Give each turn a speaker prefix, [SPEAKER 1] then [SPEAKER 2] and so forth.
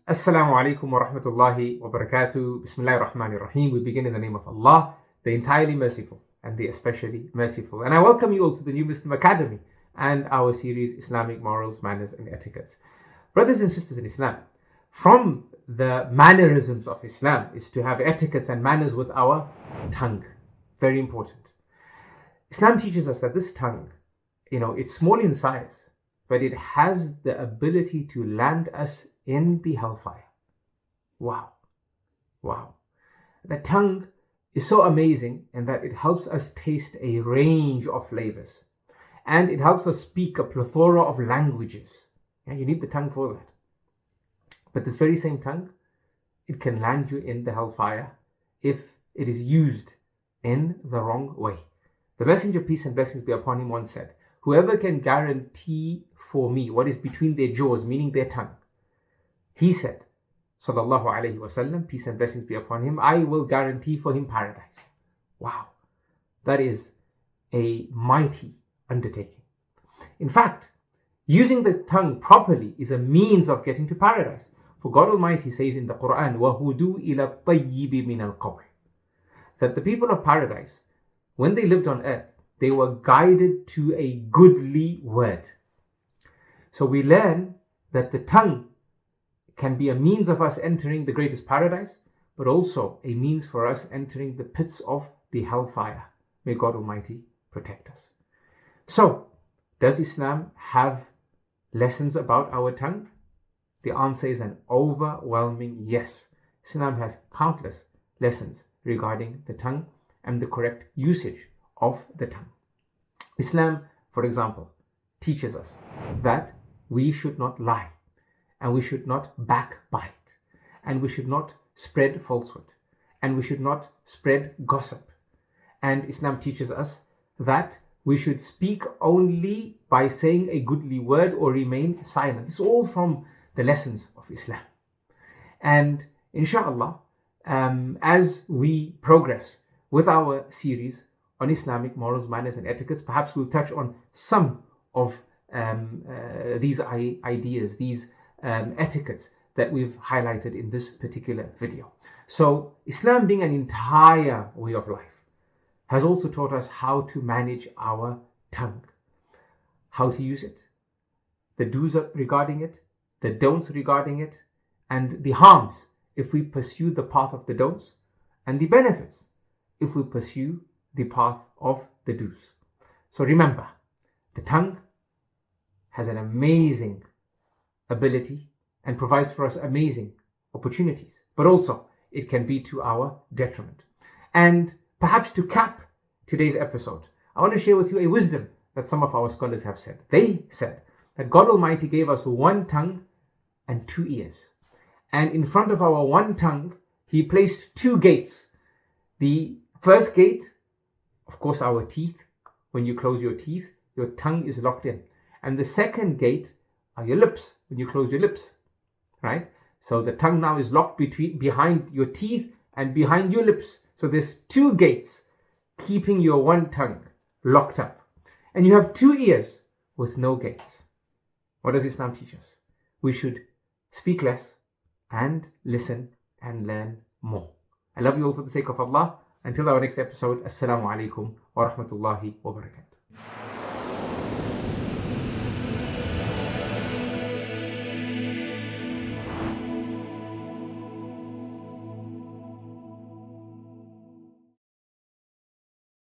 [SPEAKER 1] Assalamu alaikum wa rahmatullahi wa barakatuh. Bismillahir Rahmanir Rahim. We begin in the name of Allah, the entirely merciful and the especially merciful. And I welcome you all to the New Muslim Academy and our series Islamic Morals, Manners and Etiquettes. Brothers and sisters in Islam, from the mannerisms of Islam is to have etiquettes and manners with our tongue. Very important. Islam teaches us that this tongue, it's small in size, but it has the ability to land us in the hellfire. Wow. The tongue is so amazing in that it helps us taste a range of flavors. And it helps us speak a plethora of languages. You need the tongue for that. But this very same tongue, it can land you in the hellfire if it is used in the wrong way. The Messenger, peace and blessings be upon him, once said, "Whoever can guarantee for me what is between their jaws," meaning their tongue, he said, Sallallahu Alaihi Wasallam, peace and blessings be upon him, "I will guarantee for him paradise." Wow, that is a mighty undertaking. In fact, using the tongue properly is a means of getting to paradise. For God Almighty says in the Quran, وَهُدُوا إِلَى الطَّيِّبِ مِنَ الْقَوْلِ, that the people of paradise, when they lived on earth, they were guided to a goodly word. So we learn that the tongue can be a means of us entering the greatest paradise, but also a means for us entering the pits of the hellfire. May God Almighty protect us. So, does Islam have lessons about our tongue? The answer is an overwhelming yes. Islam has countless lessons regarding the tongue and the correct usage of the tongue. Islam, for example, teaches us that we should not lie, and we should not backbite, and we should not spread falsehood, and we should not spread gossip. And Islam teaches us that we should speak only by saying a goodly word or remain silent. This is all from the lessons of Islam. And inshallah, as we progress with our series on Islamic morals, manners and etiquettes, perhaps we'll touch on some of these ideas, these etiquettes that we've highlighted in this particular video. So Islam, being an entire way of life, has also taught us how to manage our tongue, how to use it, the do's regarding it, the don'ts regarding it, and the harms if we pursue the path of the don'ts, and the benefits if we pursue the path of the do's. So remember, the tongue has an amazing ability and provides for us amazing opportunities, but also it can be to our detriment. And perhaps to cap today's episode, I want to share with you a wisdom that some of our scholars have said. They said that God Almighty gave us one tongue and two ears. And in front of our one tongue, He placed two gates. The first gate, of course, our teeth. When you close your teeth, your tongue is locked in. And the second gate are your lips, when you close your lips, right? So the tongue now is locked behind your teeth and behind your lips. So there's two gates keeping your one tongue locked up. And you have two ears with no gates. What does Islam teach us? We should speak less and listen and learn more. I love you all for the sake of Allah. Until our next episode, Assalamu alaikum wa rahmatullahi wa barakatuh.